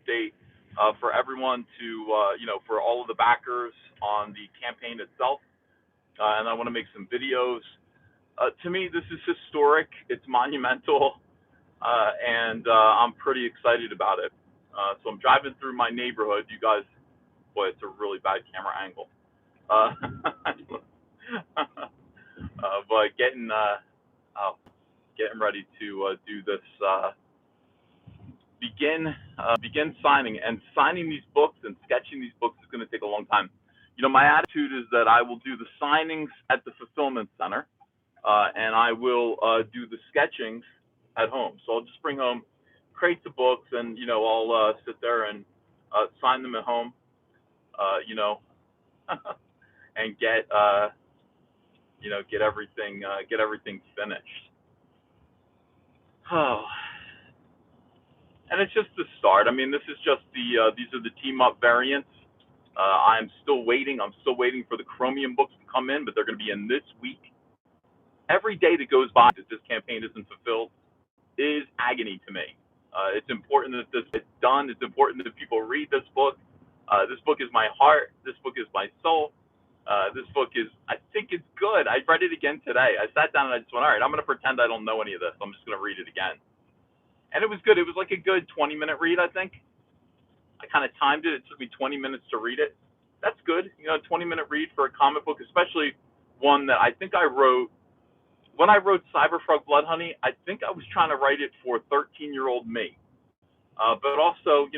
update for everyone to, for all of the backers on the campaign itself. And I want to make some videos. To me, this is historic. It's monumental, and I'm pretty excited about it. So I'm driving through my neighborhood. You guys, boy, it's a really bad camera angle. But getting ready to do this. Begin signing, and signing these books and sketching these books is going to take a long time. My attitude is that I will do the signings at the fulfillment center, and I will do the sketchings at home. So I'll just bring home crates of books, and I'll sit there and sign them at home, and get everything finished. Oh. And it's just the start. I mean, this is just these are the team up variants. I'm still waiting for the Chromium books to come in, but they're going to be in this week. Every day that goes by that this campaign isn't fulfilled is agony to me. It's important that this gets done. It's important that people read this book. This book is my heart. This book is my soul. This book is, I think it's good. I read it again today. I sat down and I just went, all right, I'm going to pretend I don't know any of this. I'm just going to read it again. And it was good. It was like a good 20-minute read, I think. I kind of timed it. It took me 20 minutes to read it. That's good. A 20-minute read for a comic book, especially one that I think I wrote. When I wrote CYBERFROG Blood Honey, I think I was trying to write it for 13-year-old me. But also,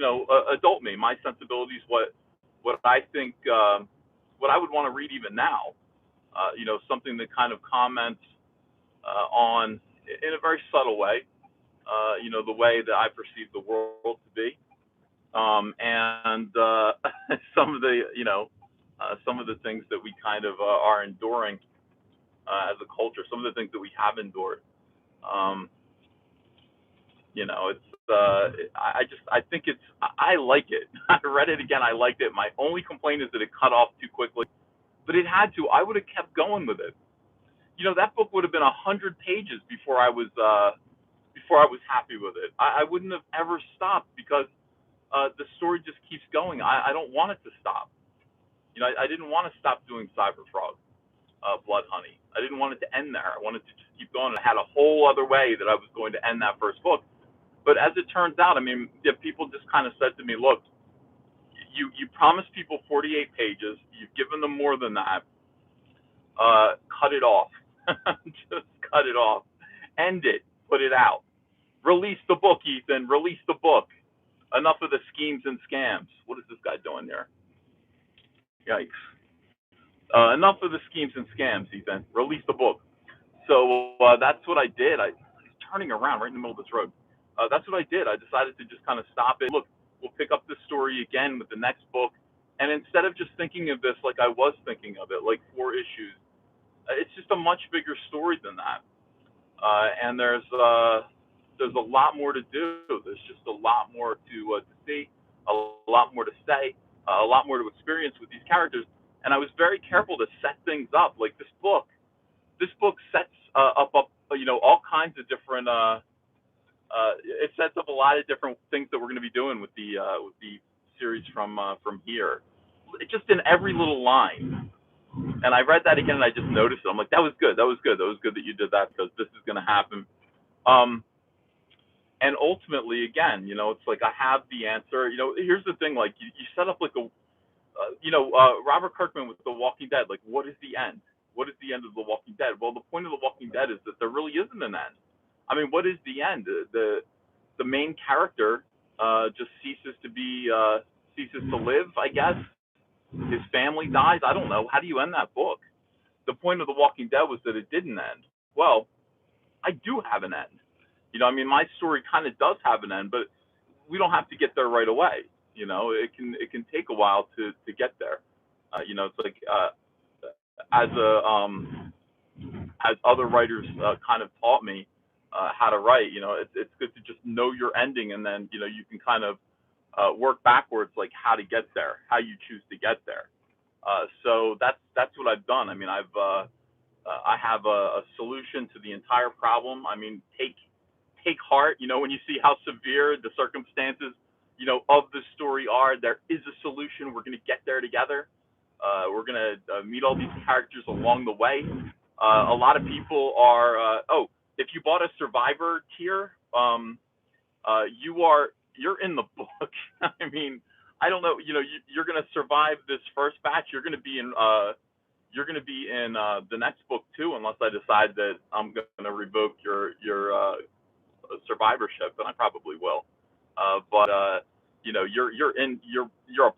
adult me. My sensibilities, what I think, what I would want to read even now. Something that kind of comments on, in a very subtle way, the way that I perceive the world to be, and some of the things that we kind of are enduring as a culture, some of the things that we have endured. I think I like it. I read it again. I liked it. My only complaint is that it cut off too quickly, but it had to. I would have kept going with it. That book would have been 100 pages before I was happy with it. I wouldn't have ever stopped because the story just keeps going. I don't want it to stop. I didn't want to stop doing CYBERFROG, Blood Honey. I didn't want it to end there. I wanted to just keep going. I had a whole other way that I was going to end that first book. But as it turns out, I mean, people just kind of said to me, look, you promised people 48 pages. You've given them more than that. Cut it off. Just cut it off. End it. Put it out. Release the book, Ethan. Release the book. Enough of the schemes and scams. What is this guy doing there? Yikes. Enough of the schemes and scams, Ethan. Release the book. So that's what I did. He's turning around right in the middle of this road. That's what I did. I decided to just kind of stop it. Look, we'll pick up this story again with the next book. And instead of just thinking of this like I was thinking of it, like 4 issues, it's just a much bigger story than that. And there's a lot more to do. There's just a lot more to see, a lot more to say, a lot more to experience with these characters. And I was very careful to set things up. Like this book sets up all kinds of different. It sets up a lot of different things that we're going to be doing with the series from here. Just in every little line. And I read that again, and I just noticed it. I'm like, that was good. That was good. That was good that you did that because this is going to happen. And ultimately, again, it's like I have the answer. Here's the thing: like you set up like a, Robert Kirkman with The Walking Dead. Like, what is the end? What is the end of The Walking Dead? Well, the point of The Walking Dead is that there really isn't an end. I mean, what is the end? The main character just ceases to live, I guess. His family dies. I don't know. How do you end that book? The point of The Walking Dead was that it didn't end. Well, I do have an end. I mean, my story kind of does have an end, but we don't have to get there right away. It can take a while to get there. It's like as other writers kind of taught me how to write. It's good to just know your ending, and then you can kind of work backwards, like how to get there, how you choose to get there. So that's what I've done. I mean, I have a solution to the entire problem. I mean, take heart. When you see how severe the circumstances of the story are there is a solution. We're going to get there together. We're going to meet all these characters along the way. A lot of people are, if you bought a Survivor tier, you're in the book. I mean, I don't know, you're going to survive this first batch. You're going to be in the next book too, unless I decide that I'm going to revoke your survivorship, and I probably will. But you're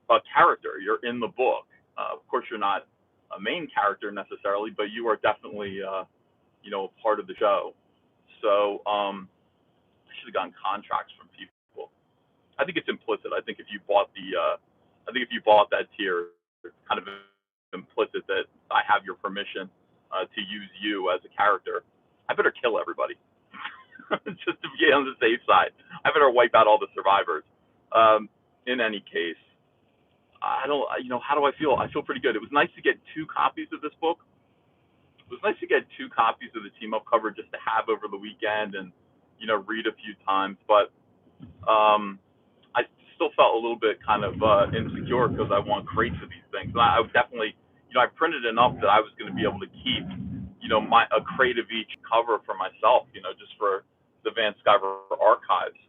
a character. You're in the book. Of course, you're not a main character necessarily, but you are definitely a part of the show. So I should have gotten contracts from people. I think it's implicit. I think if you bought that tier, it's kind of implicit that I have your permission to use you as a character. I better kill everybody just to be on the safe side. I better wipe out all the survivors. In any case, I don't. How do I feel? I feel pretty good. It was nice to get 2 copies of this book. It was nice to get 2 copies of the team up cover just to have over the weekend and read a few times. But I still felt a little bit kind of insecure because I want crates of these things. And I would definitely, I printed enough that I was going to be able to keep, a crate of each cover for myself, just for the Van Sciver archives.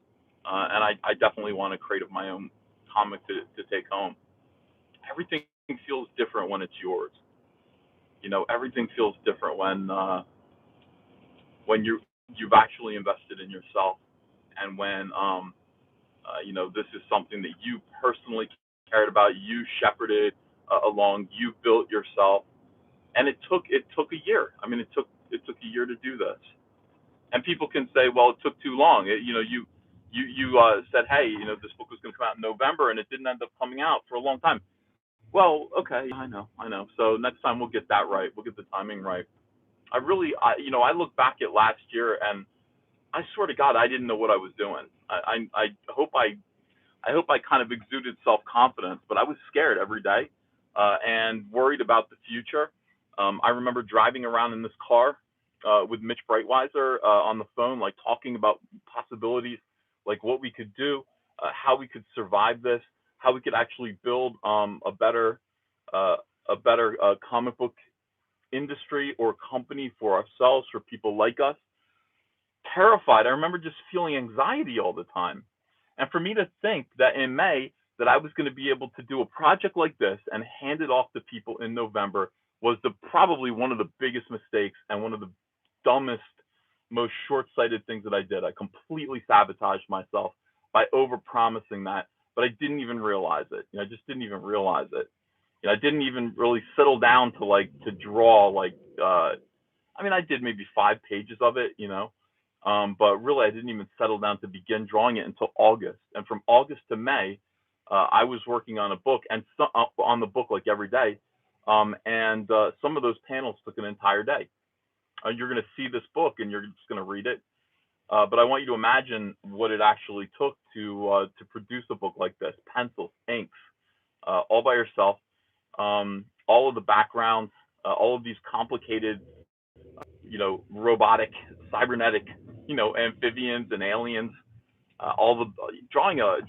And I definitely want a crate of my own comic to take home. Everything feels different when it's yours. Everything feels different when you've actually invested in yourself, and when this is something that you personally cared about, you shepherded along, you built yourself, and it took a year. I mean, it took a year to do this. And people can say, well, it took too long. You said, hey, this book was going to come out in November, and it didn't end up coming out for a long time. Well, okay, I know. So next time we'll get that right. We'll get the timing right. I look back at last year, and I swear to God, I didn't know what I was doing. I hope I kind of exuded self-confidence, but I was scared every day and worried about the future. I remember driving around in this car with Mitch Breitweiser on the phone, like talking about possibilities, like what we could do, how we could survive this, how we could actually build a better comic book industry or company for ourselves, for people like us. Terrified. I remember just feeling anxiety all the time. And for me to think that in May that I was going to be able to do a project like this and hand it off to people in November was probably one of the biggest mistakes and one of the dumbest, most short-sighted things that I did. I completely sabotaged myself by over-promising that, but I didn't even realize it. I just didn't even realize it. I didn't even really settle down to draw I did maybe 5 pages of it, but really I didn't even settle down to begin drawing it until August. And from August to May, I was working on a book, and on the book like every day. And some of those panels took an entire day. You're going to see this book and you're just going to read it. But I want you to imagine what it actually took to produce a book like this: pencils, inks, all by yourself, all of the backgrounds, all of these complicated, robotic, cybernetic, amphibians and aliens. All the drawing a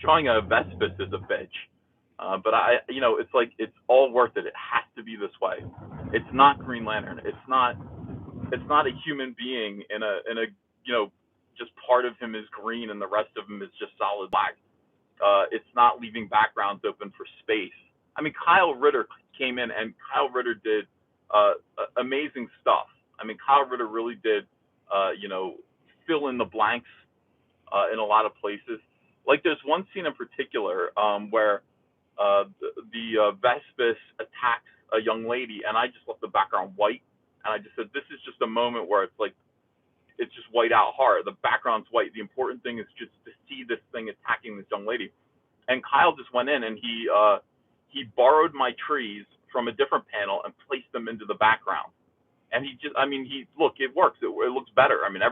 Vespis is a bitch. But it's all worth it. It has to be this way. It's not Green Lantern. It's not a human being in a just part of him is green and the rest of him is just solid black. It's not leaving backgrounds open for space. I mean, Kyle Ritter came in, and Kyle Ritter did amazing stuff. I mean, Kyle Ritter really did, fill in the blanks in a lot of places. Like there's one scene in particular where the Vespis attacks a young lady, and I just left the background white, and I just said, this is just a moment where it's just white out hard. The background's white. The important thing is just to see this thing attacking this young lady. And Kyle just went in and he borrowed my trees from a different panel and placed them into the background. And look, it works. It looks better. I mean,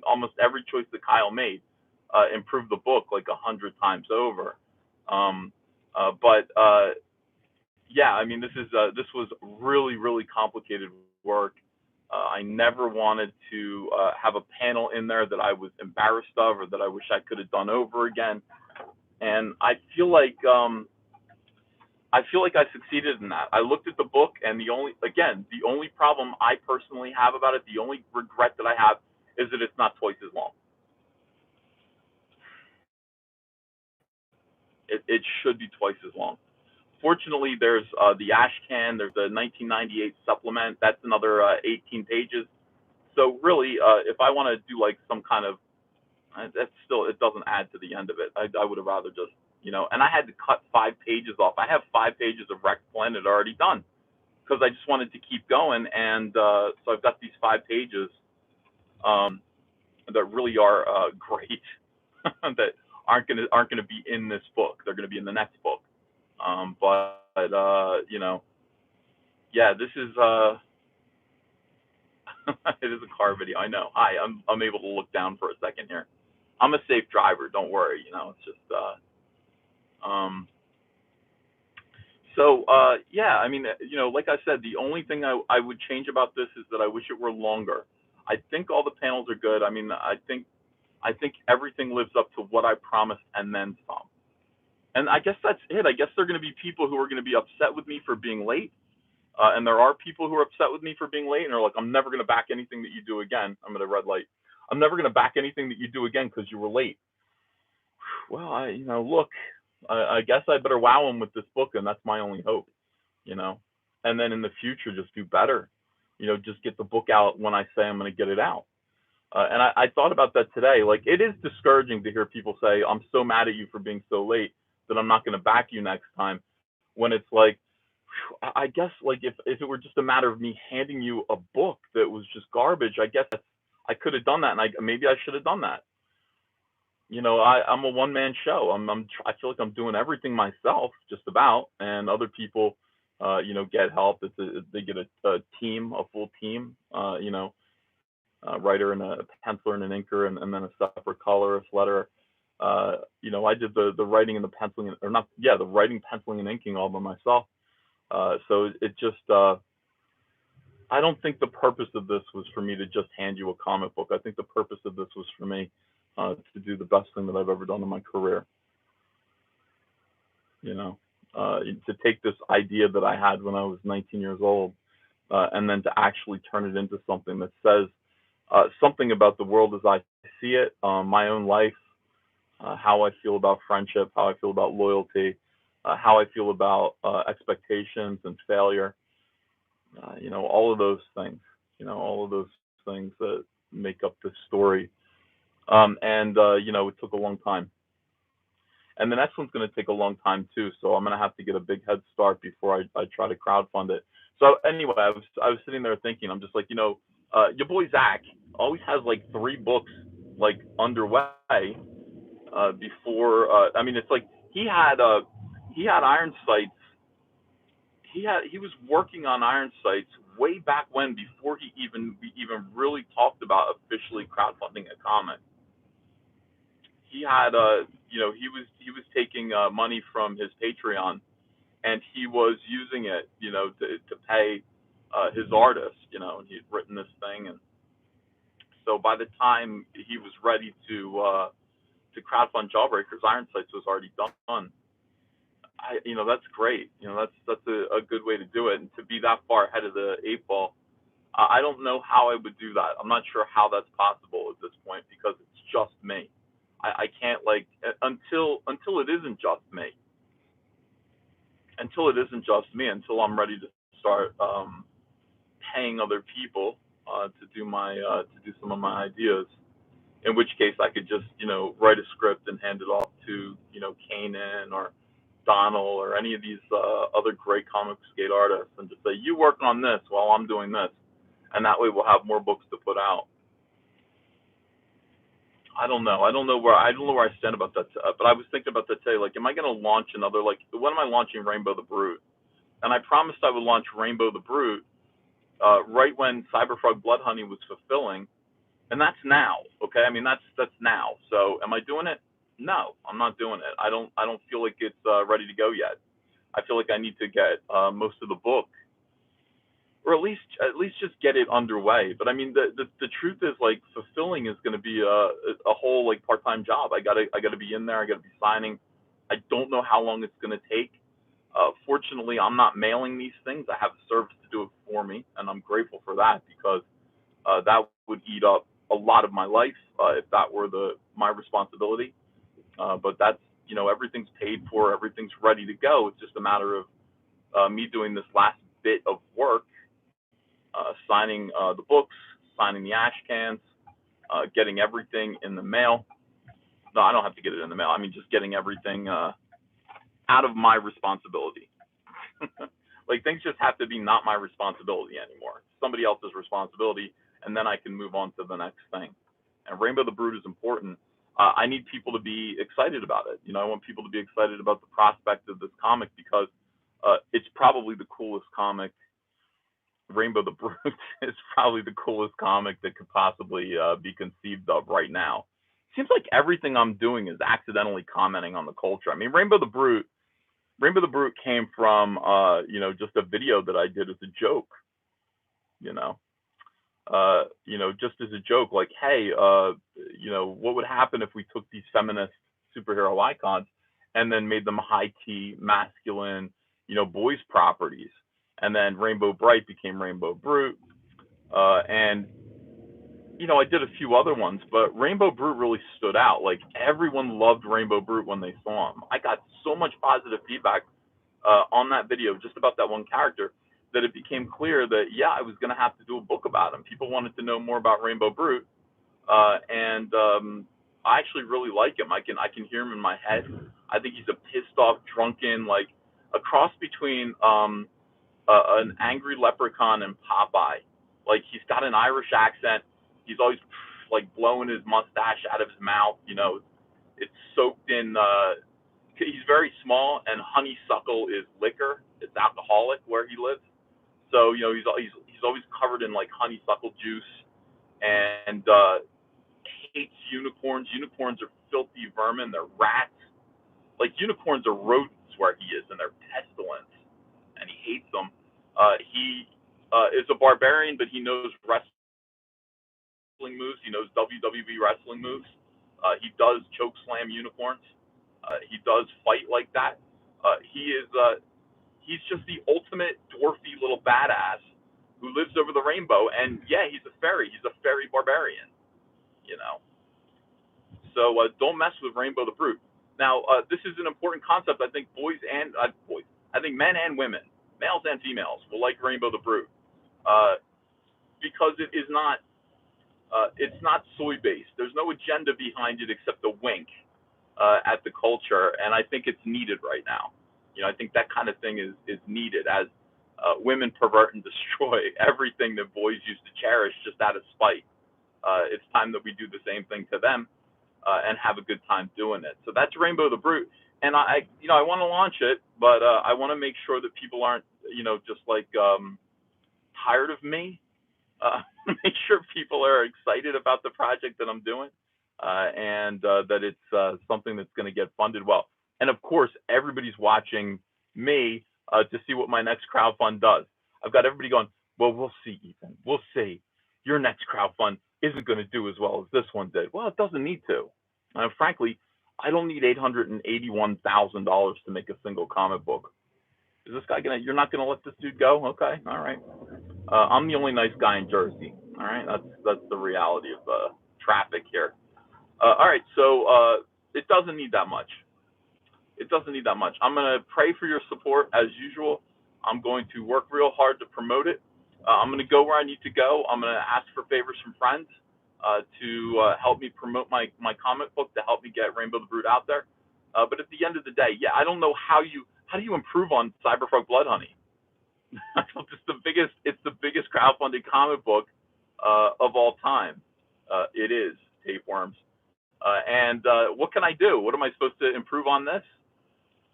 almost every choice that Kyle made improved the book like 100 times over. Yeah, I mean, this was really, really complicated work. I never wanted to have a panel in there that I was embarrassed of or that I wish I could have done over again. and I feel like I succeeded in that. I looked at the book, and the only problem I personally have about it, the only regret that I have, is that it's not twice as long. It should be twice as long. Fortunately, there's the ash can. There's the 1998 supplement. That's another 18 pages. So really, if I want to do like some kind of, that's still, it doesn't add to the end of it. I would have rather just, and I had to cut 5 pages off. I have 5 pages of Wrecked Planet already done because I just wanted to keep going, and so I've got these 5 pages um, that really are great that aren't gonna be in this book. They're gonna be in the next book. But yeah, this is it is a car video. I know. Hi, I'm able to look down for a second here. I'm a safe driver. Don't worry. It's just um. So yeah, I mean, like I said, the only thing I would change about this is that I wish it were longer. I think all the panels are good. I mean, I think everything lives up to what I promised and then some. And I guess that's it. I guess there are going to be people who are going to be upset with me for being late. And there are people who are upset with me for being late and are like, I'm never going to back anything that you do again. I'm at a red light. I'm never going to back anything that you do again because you were late. Well, look, I guess I better wow them with this book, and that's my only hope, you know. And then in the future, just do better. Just get the book out when I say I'm going to get it out. And I thought about that today. Like, it is discouraging to hear people say, I'm so mad at you for being so late that I'm not going to back you next time. When it's like, I guess, like, if it were just a matter of me handing you a book that was just garbage, I guess I could have done that, and maybe I should have done that. I'm a one man show. I feel like I'm doing everything myself, just about, and other people, get help. They get a team, a full team, writer and a penciler and an inker, and then a separate colorist, letterer. I did the writing and the penciling, or not, yeah, the writing, penciling, and inking all by myself. So it just, I don't think the purpose of this was for me to just hand you a comic book. I think the purpose of this was for me to do the best thing that I've ever done in my career. To take this idea that I had when I was 19 years old, and then to actually turn it into something that says something about the world as I see it, my own life, how I feel about friendship, how I feel about loyalty, how I feel about expectations and failure. All of those things. All of those things that make up this story. It took a long time. And the next one's going to take a long time too. So I'm going to have to get a big head start before I try to crowdfund it. So anyway, I was sitting there thinking, I'm just like, your boy Zach always has like 3 books like underway before. I mean, it's like he had Iron Sights. He was working on Iron Sights way back when, before we even really talked about officially crowdfunding a comic. He had he was taking money from his Patreon, and he was using it to pay his artist, and he had written this thing. And so by the time he was ready to crowdfund Jawbreakers, Iron Sights was already done. That's great. That's a good way to do it, and to be that far ahead of the 8 ball. I don't know how I would do that. I'm not sure how that's possible at this point, because it's just me. I can't, like, until it isn't just me. Until I'm ready to start paying other people to do some of my ideas. In which case, I could just write a script and hand it off to Kanan or Donald or any of these other great comic skate artists, and just say, you work on this while I'm doing this, and that way we'll have more books to put out. I don't know. I don't know where I stand about that. But I was thinking about that today. Like, am I going to launch another? Like, when am I launching Rainbow the Brute? And I promised I would launch Rainbow the Brute right when CYBERFROG Blood Honey was fulfilling, and that's now. Okay, I mean that's now. So am I doing it? No, I'm not doing it. I don't feel like it's ready to go yet. I feel like I need to get most of the book, or at least just get it underway. But I mean, the truth is, like, fulfilling is going to be a whole, like, part-time job. I gotta be in there. I gotta be signing. I don't know how long it's going to take. Fortunately, I'm not mailing these things. I have a service to do it for me, and I'm grateful for that because that would eat up a lot of my life if that were my responsibility. But that's, everything's paid for, everything's ready to go. It's just a matter of me doing this last bit of work, signing the books, signing the ash cans, getting everything in the mail. No, I don't have to get it in the mail. I mean, just getting everything out of my responsibility. Like, things just have to be not my responsibility anymore. Somebody else's responsibility, and then I can move on to the next thing. And Rainbow the Brood is important. I need people to be excited about it. I want people to be excited about the prospect of this comic because it's probably the coolest comic. Rainbow the Brood is probably the coolest comic that could possibly be conceived of right now. Seems like everything I'm doing is accidentally commenting on the culture. I mean, Rainbow the Brute came from just a video that I did as a joke. Just as a joke, like, hey, what would happen if we took these feminist superhero icons and then made them high key, masculine, boys properties, and then Rainbow Bright became Rainbow Brute, and I did a few other ones, but Rainbow Brute really stood out. Like, everyone loved Rainbow Brute when they saw him. I got so much positive feedback on that video just about that one character that it became clear that, yeah, I was going to have to do a book about him. People wanted to know more about Rainbow Brute, and I actually really like him. I can hear him in my head. I think he's a pissed off, drunken, like a cross between an angry leprechaun and Popeye. Like, he's got an Irish accent. He's always like blowing his mustache out of his mouth. It's soaked in. He's very small, and honeysuckle is liquor. It's alcoholic where he lives. So he's always covered in like honeysuckle juice, and hates unicorns. Unicorns are filthy vermin. They're rats. Like, unicorns are rodents where he is, and they're pestilence, and he hates them. He is a barbarian, but he knows wrestling moves. He knows WWE wrestling moves. He does choke slam unicorns. He does fight like that. He's just the ultimate dwarfy little badass who lives over the rainbow. And yeah, he's a fairy. He's a fairy barbarian. So don't mess with Rainbow the Brute. Now, this is an important concept. I think I think men and women, males and females, will like Rainbow the Brute because it is not. It's not soy based. There's no agenda behind it except a wink at the culture, and I think it's needed right now. I think that kind of thing is needed as women pervert and destroy everything that boys used to cherish just out of spite. It's time that we do the same thing to them and have a good time doing it. So that's Rainbow the Brute, and I want to launch it, but I want to make sure that people aren't, just like tired of me. Make sure people are excited about the project that I'm doing, and that it's something that's going to get funded well. And of course, everybody's watching me to see what my next crowdfund does. I've got everybody going, well, we'll see, Ethan. We'll see. Your next crowdfund isn't going to do as well as this one did. Well, it doesn't need to. Frankly, I don't need $881,000 to make a single comic book. Is this guy you're not gonna let this dude go? Okay, all right. I'm the only nice guy in Jersey. All right, that's the reality of traffic here. All right, so it doesn't need that much. It doesn't need that much. I'm gonna pray for your support as usual. I'm going to work real hard to promote it. I'm gonna go where I need to go. I'm gonna ask for favors from friends to help me promote my comic book, to help me get Rainbow the Brute out there. But at the end of the day, yeah, I don't know how do you improve on CYBERFROG Blood Honey? It's the biggest crowdfunded comic book of all time. It is Tapeworms. And what can I do? What am I supposed to improve on this?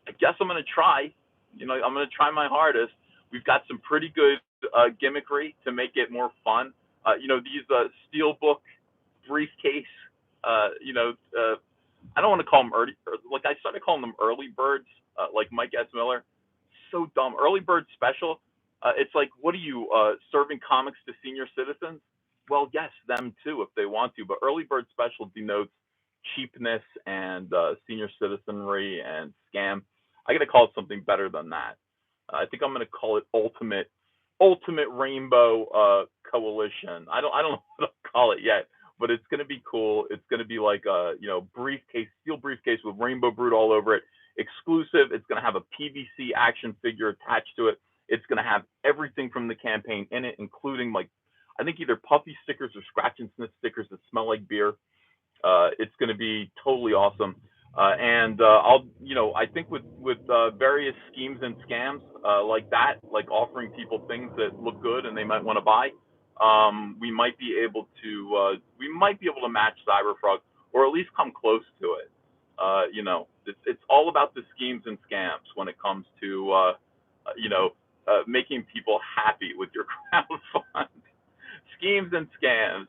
I guess I'm going to try. I'm going to try my hardest. We've got some pretty good gimmickry to make it more fun. These steelbook briefcase, I don't want to call them early, like I started calling them early birds, like Mike S. Miller. So dumb. Early bird special. It's like, what are you, serving comics to senior citizens? Well, yes, them too, if they want to. But early bird special denotes cheapness and senior citizenry and scam. I got to call it something better than that. I think I'm going to call it ultimate rainbow coalition. I don't know what to call it yet, but it's going to be cool. It's going to be like a briefcase, steel briefcase with Rainbow Brute all over it, exclusive. It's going to have a PVC action figure attached to it. It's going to have everything from the campaign in it, including like I think either puffy stickers or scratch and sniff stickers that smell like beer. It's going to be totally awesome. And I'll, I think with various schemes and scams like that, like offering people things that look good and they might want to buy, we might be able to match CyberFrog or at least come close to it. It's all about the schemes and scams when it comes to making people happy with your crowdfund. schemes and scams.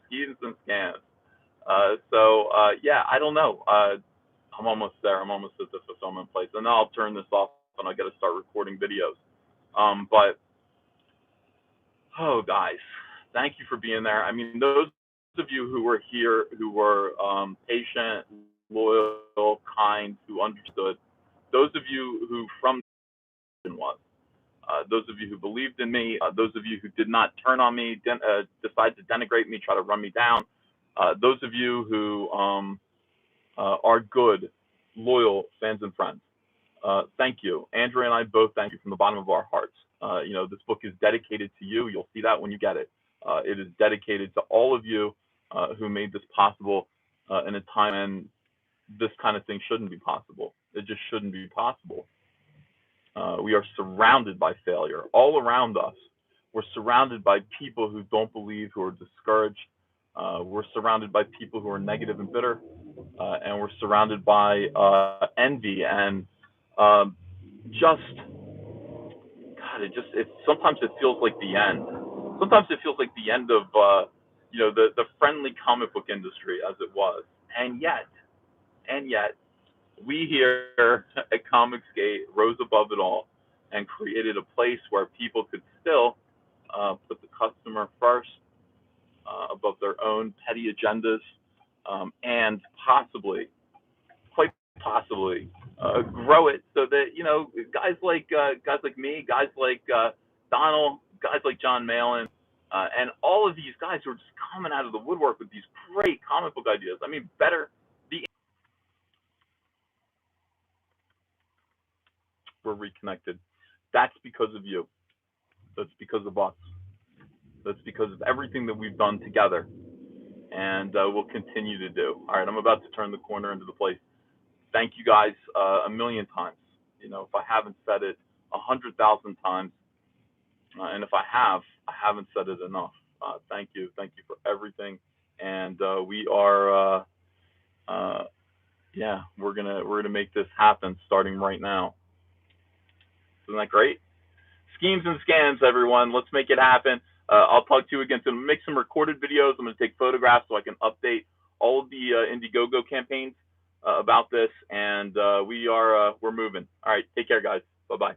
Yeah, I don't know. I'm almost there. I'm almost at the fulfillment place, and then I'll turn this off and I got to start recording videos. But guys, thank you for being there. I mean, those of you who were here, who were patient, loyal, kind, who understood. Those of you who from was. Those of you who believed in me, those of you who did not turn on me, decide to denigrate me, try to run me down, those of you who are good, loyal fans and friends. Thank you. Andrea and I both thank you from the bottom of our hearts. This book is dedicated to you. You'll see that when you get it. It is dedicated to all of you who made this possible in a time when this kind of thing shouldn't be possible. It just shouldn't be possible. We are surrounded by failure all around us. We're surrounded by people who don't believe, who are discouraged. We're surrounded by people who are negative and bitter, and we're surrounded by envy and just God. Sometimes it feels like the end. Sometimes it feels like the end of the friendly comic book industry as it was, and yet, we here at Comicsgate rose above it all and created a place where people could still put the customer first above their own petty agendas, and quite possibly, grow it so that guys like me, guys like Donald, guys like John Malin, and all of these guys who are just coming out of the woodwork with these great comic book ideas. I mean, we're reconnected. That's because of you. That's because of us. That's because of everything that we've done together, and we'll continue to do. All right, I'm about to turn the corner into the place. Thank you guys a million times. If I haven't said it 100,000 times, and if I haven't said it enough. Thank you for everything, and we are, we're gonna make this happen starting right now. Isn't that great? Schemes and scams, everyone. Let's make it happen. I'll talk to you again. So I'm gonna make some recorded videos. I'm gonna take photographs so I can update all of the Indiegogo campaigns about this, and we're moving. All right, take care, guys. Bye-bye.